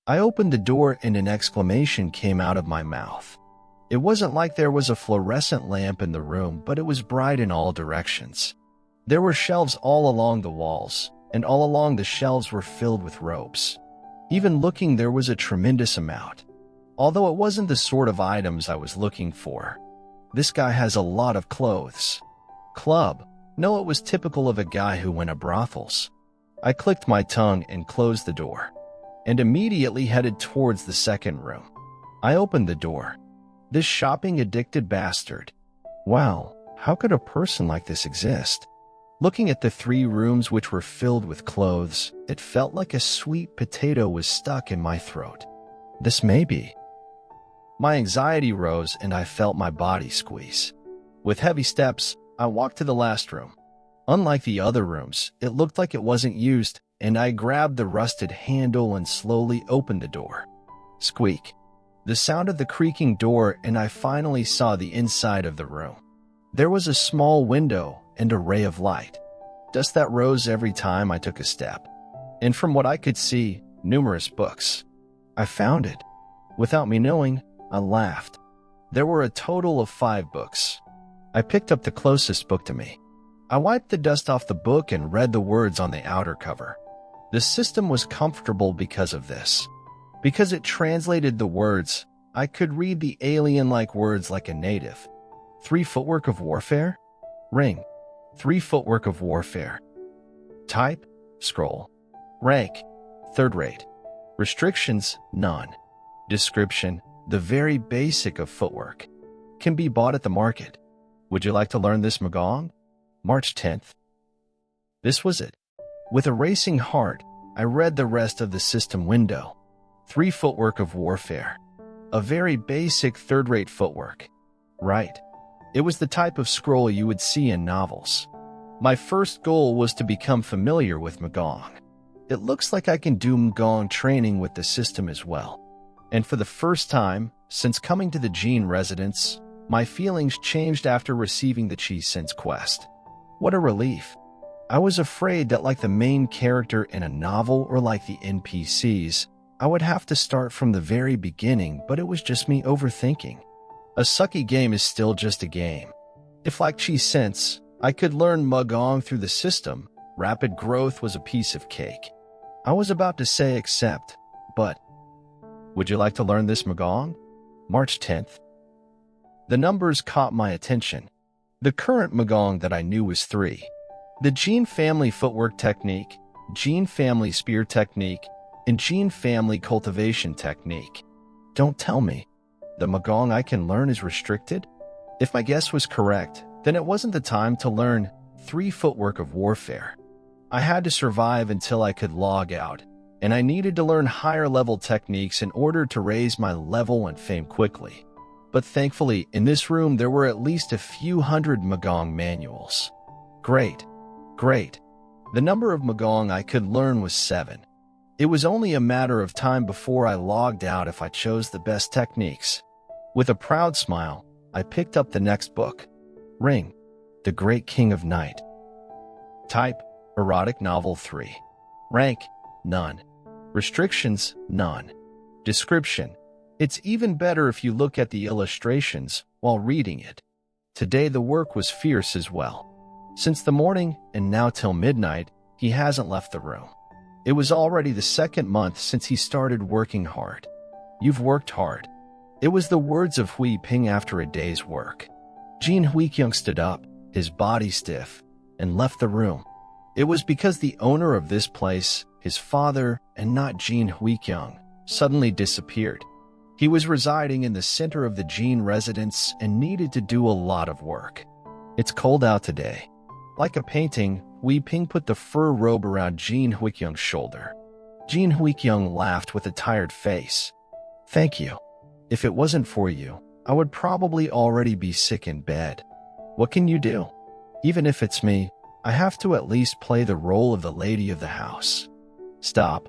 I opened the door and an exclamation came out of my mouth. It wasn't like there was a fluorescent lamp in the room, but it was bright in all directions. There were shelves all along the walls, and all along the shelves were filled with ropes. Even looking, there was a tremendous amount. Although it wasn't the sort of items I was looking for. This guy has a lot of clothes. Club. No, it was typical of a guy who went to brothels. I clicked my tongue and closed the door, and immediately headed towards the second room. I opened the door. This shopping-addicted bastard. Wow, how could a person like this exist? Looking at the 3 rooms which were filled with clothes, it felt like a sweet potato was stuck in my throat. This may be. My anxiety rose and I felt my body squeeze. With heavy steps, I walked to the last room. Unlike the other rooms, it looked like it wasn't used, and I grabbed the rusted handle and slowly opened the door. Squeak. The sound of the creaking door, and I finally saw the inside of the room. There was a small window and a ray of light. Dust that rose every time I took a step. And from what I could see, numerous books. I found it. Without me knowing, I laughed. There were a total of 5 books. I picked up the closest book to me. I wiped the dust off the book and read the words on the outer cover. The system was comfortable because of this. Because it translated the words, I could read the alien-like words like a native. 3 footwork of warfare? Ring. 3 footwork of warfare. Type? Scroll. Rank? Third rate. Restrictions? None. Description? The very basic of footwork. Can be bought at the market. Would you like to learn this, Magong? March 10th. This was it. With a racing heart, I read the rest of the system window. 3 footwork of warfare. A very basic third-rate footwork. Right. It was the type of scroll you would see in novels. My first goal was to become familiar with Magong. It looks like I can do Magong training with the system as well. And for the first time, since coming to the Gene residence, my feelings changed after receiving the Chi-Sense quest. What a relief. I was afraid that like the main character in a novel or like the NPCs, I would have to start from the very beginning, but it was just me overthinking. A sucky game is still just a game. If like Chi-Sense, I could learn Magong through the system, rapid growth was a piece of cake. I was about to say accept, but... Would you like to learn this, Magong? March 10th. The numbers caught my attention. The current Magong that I knew was 3. The Gene Family Footwork Technique, Gene Family Spear Technique, and Gene Family Cultivation Technique. Don't tell me. The Magong I can learn is restricted? If my guess was correct, then it wasn't the time to learn 3 footwork of warfare. I had to survive until I could log out, and I needed to learn higher-level techniques in order to raise my level and fame quickly. But thankfully, in this room there were at least a few hundred Magong manuals. Great. Great. The number of Magong I could learn was 7. It was only a matter of time before I logged out if I chose the best techniques. With a proud smile, I picked up the next book. Ring. The Great King of Night. Type, Erotic Novel 3. Rank, none. Restrictions, none. Description. It's even better if you look at the illustrations while reading it. Today the work was fierce as well. Since the morning and now till midnight, he hasn't left the room. It was already the 2nd month since he started working hard. You've worked hard. It was the words of Hui Ping after a day's work. Jin Huikyung stood up, his body stiff, and left the room. It was because the owner of this place, his father, and not Jin Huikyung, suddenly disappeared. He was residing in the center of the Jin residence and needed to do a lot of work. It's cold out today. Like a painting, Hui Ping put the fur robe around Jin Huikyung's shoulder. Jin Huikyung laughed with a tired face. Thank you. If it wasn't for you, I would probably already be sick in bed. What can you do? Even if it's me, I have to at least play the role of the lady of the house. Stop.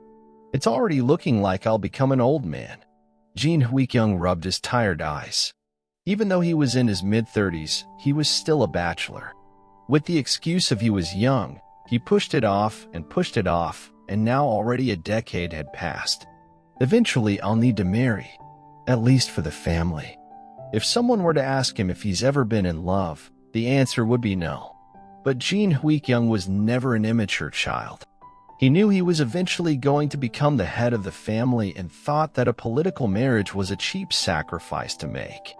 It's already looking like I'll become an old man. Jin Huikyung rubbed his tired eyes. Even though he was in his mid-30s, he was still a bachelor. With the excuse of he was young, he pushed it off, and now already a decade had passed. Eventually, I'll need to marry, at least for the family. If someone were to ask him if he's ever been in love, the answer would be no. But Jin Hui-kyung was never an immature child. He knew he was eventually going to become the head of the family and thought that a political marriage was a cheap sacrifice to make.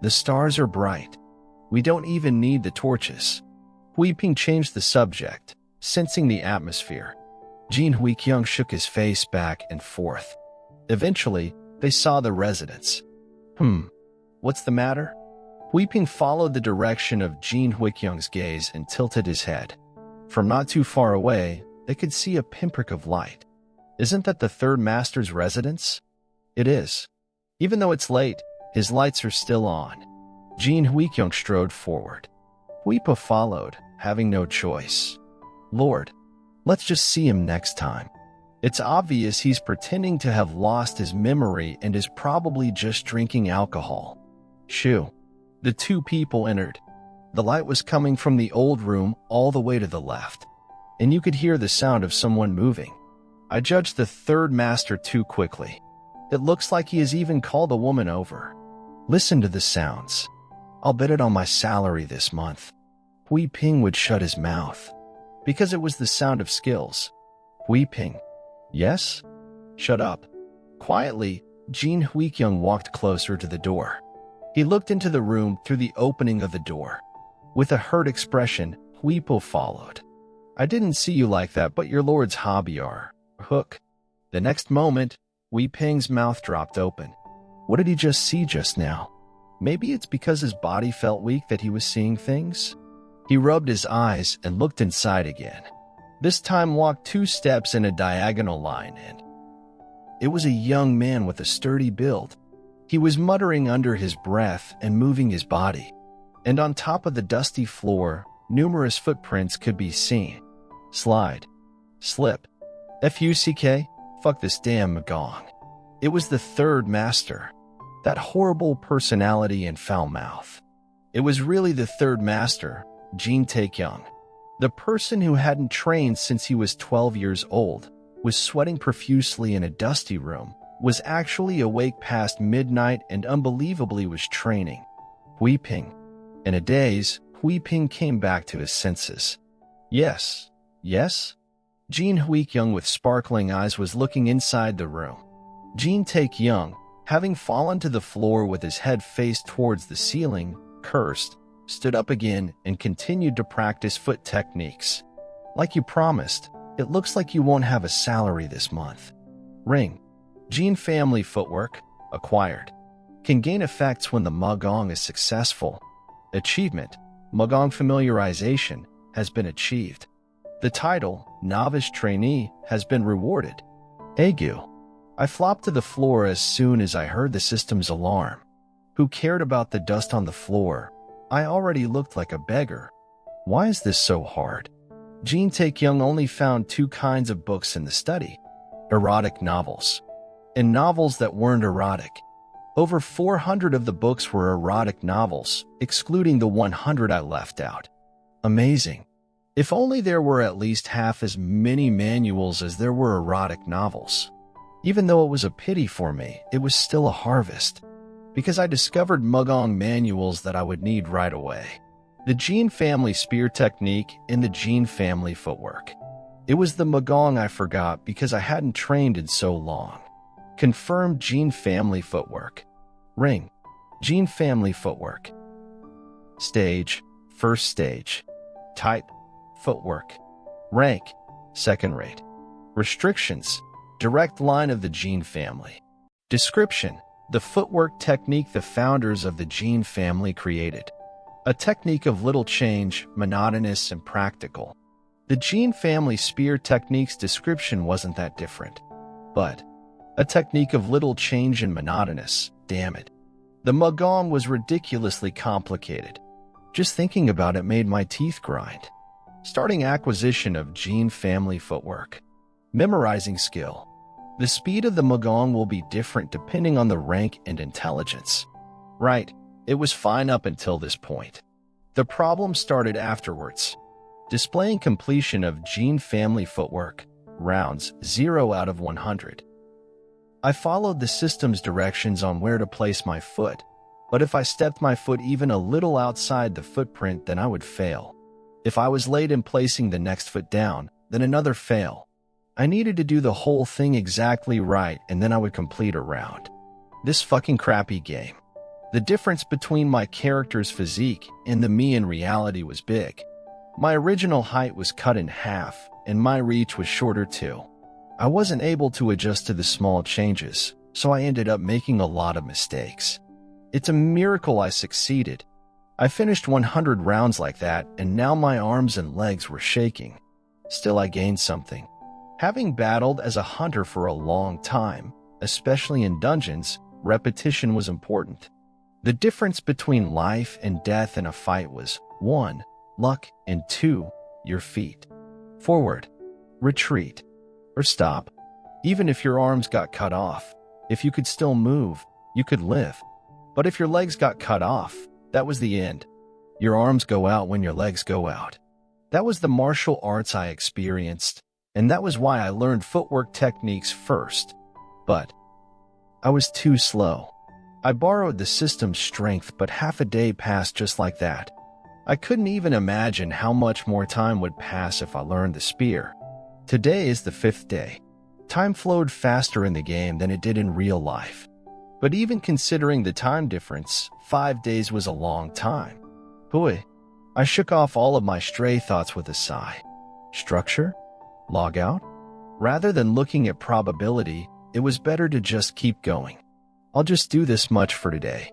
The stars are bright. We don't even need the torches. Hui-ping changed the subject, sensing the atmosphere. Jin Hui-kyung shook his face back and forth. Eventually, they saw the residence. What's the matter? Hui-ping followed the direction of Jin Hui-kyung's gaze and tilted his head. From not too far away, they could see a pinprick of light. Isn't that the third master's residence? It is. Even though it's late, his lights are still on. Jin Hui-kyung strode forward. Hui-pa followed, having no choice. Lord, let's just see him next time. It's obvious he's pretending to have lost his memory and is probably just drinking alcohol. Shoo. The two people entered. The light was coming from the old room all the way to the left, and you could hear the sound of someone moving. I judged the third master too quickly. It looks like he has even called a woman over. Listen to the sounds. I'll bet it on my salary this month. Hui-ping would shut his mouth, because it was the sound of skills. Hui-ping. Yes? Shut up. Quietly, Jin Hui-kyung walked closer to the door. He looked into the room through the opening of the door. With a hurt expression, Hui-pa followed. I didn't see you like that, but your lord's hobby are hook. The next moment, Hui-ping's mouth dropped open. What did he just see just now? Maybe it's because his body felt weak that he was seeing things? He rubbed his eyes and looked inside again. This time walked 2 steps in a diagonal line and it was a young man with a sturdy build. He was muttering under his breath and moving his body. And on top of the dusty floor, numerous footprints could be seen. Slide. Slip. F-U-C-K? Fuck this damn Magong. It was the third master. That horrible personality and foul mouth. It was really the third master, Jin Tae-kyung. The person who hadn't trained since he was 12 years old, was sweating profusely in a dusty room, was actually awake past midnight and unbelievably was training. Hui-ping. In a daze, Hui-ping came back to his senses. Yes. Yes? Jin Hui-kyung with sparkling eyes was looking inside the room. Jin Tae-kyung, having fallen to the floor with his head faced towards the ceiling, cursed, stood up again and continued to practice foot techniques. Like you promised, it looks like you won't have a salary this month. Ring. Jin family footwork, acquired. Can gain effects when the Magong is successful. Achievement, Magong familiarization, has been achieved. The title, Novice Trainee, has been rewarded. Agu. I flopped to the floor as soon as I heard the system's alarm. Who cared about the dust on the floor? I already looked like a beggar. Why is this so hard? Jin Tae-kyung only found 2 kinds of books in the study. Erotic novels. And novels that weren't erotic. Over 400 of the books were erotic novels, excluding the 100 I left out. Amazing. If only there were at least half as many manuals as there were erotic novels. Even though it was a pity for me, it was still a harvest. Because I discovered Magong manuals that I would need right away. The Jin family spear technique and the Jin family footwork. It was the Magong I forgot because I hadn't trained in so long. Confirmed Jin family footwork. Ring. Jin family footwork. Stage. First stage. Type. Footwork. Rank. Second rate. Restrictions. Direct line of the Jin family. Description. The footwork technique the founders of the Jin family created. A technique of little change, monotonous and practical. The Jin family spear technique's description wasn't that different. But a technique of little change and monotonous, damn it. The Magong was ridiculously complicated. Just thinking about it made my teeth grind. Starting acquisition of Jin family footwork. Memorizing skill. The speed of the Magong will be different depending on the rank and intelligence. Right, it was fine up until this point. The problem started afterwards. Displaying completion of Jin family footwork, rounds 0 out of 100. I followed the system's directions on where to place my foot, but if I stepped my foot even a little outside the footprint, then I would fail. If I was late in placing the next foot down, then another fail. I needed to do the whole thing exactly right, and then I would complete a round. This fucking crappy game. The difference between my character's physique and the me in reality was big. My original height was cut in half, and my reach was shorter too. I wasn't able to adjust to the small changes, so I ended up making a lot of mistakes. It's a miracle I succeeded. I finished 100 rounds like that, and now my arms and legs were shaking. Still, I gained something. Having battled as a hunter for a long time, especially in dungeons, repetition was important. The difference between life and death in a fight was 1. Luck, and 2. Your feet. Forward, retreat, or stop. Even if your arms got cut off, if you could still move, you could live. But if your legs got cut off, that was the end. Your arms go out when your legs go out. That was the martial arts I experienced, and that was why I learned footwork techniques first. But I was too slow. I borrowed the system's strength, but half a day passed just like that. I couldn't even imagine how much more time would pass if I learned the spear. Today is the 5th day. Time flowed faster in the game than it did in real life. But even considering the time difference, 5 days was a long time. Boy, I shook off all of my stray thoughts with a sigh. Structure? Log out? Rather than looking at probability, it was better to just keep going. I'll just do this much for today.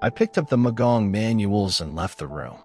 I picked up the Magong manuals and left the room.